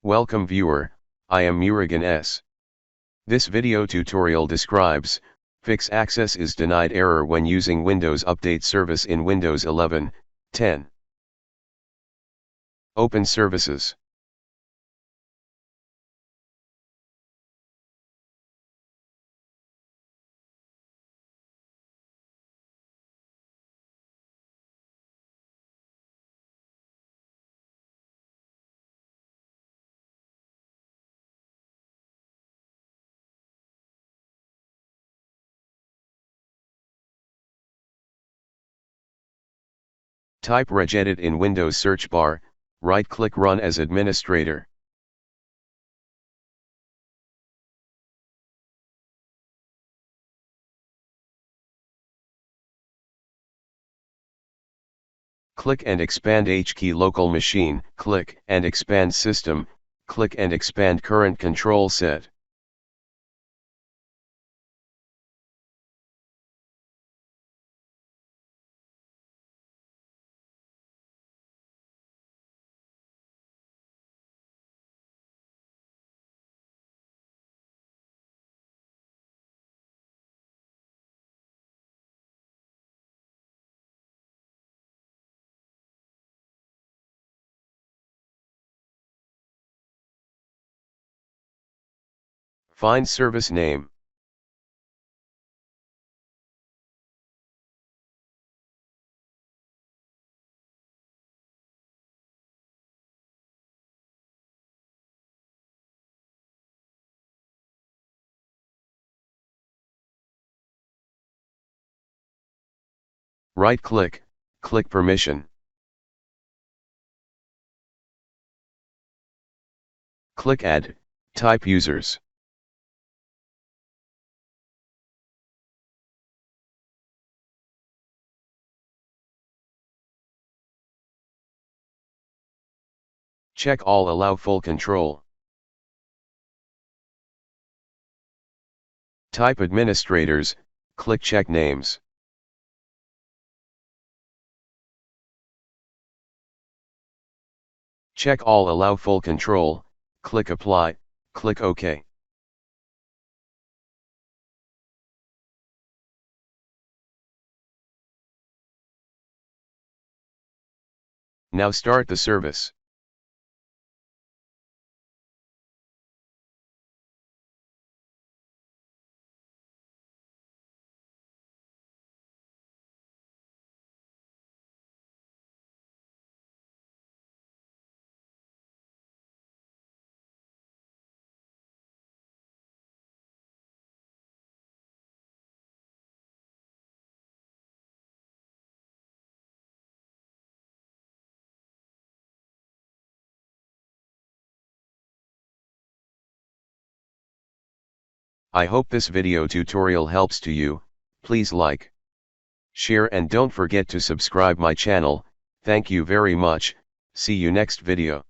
Welcome viewer, I am Murugan S. This video tutorial describes, fix access is denied error when using Windows Update service in Windows 11, 10. Open Services. Type regedit in Windows search bar, right-click Run as administrator. Click and expand HKey local machine, click and expand system, click and expand current control set. Find service name. Right-click, click permission. Click Add, type users. Check all, allow full control. Type administrators, click check names. Check all, allow full control, click apply, click OK. Now start the service. I hope this video tutorial helps to you. Please like, share and don't forget to subscribe my channel. Thank you very much. See you next video.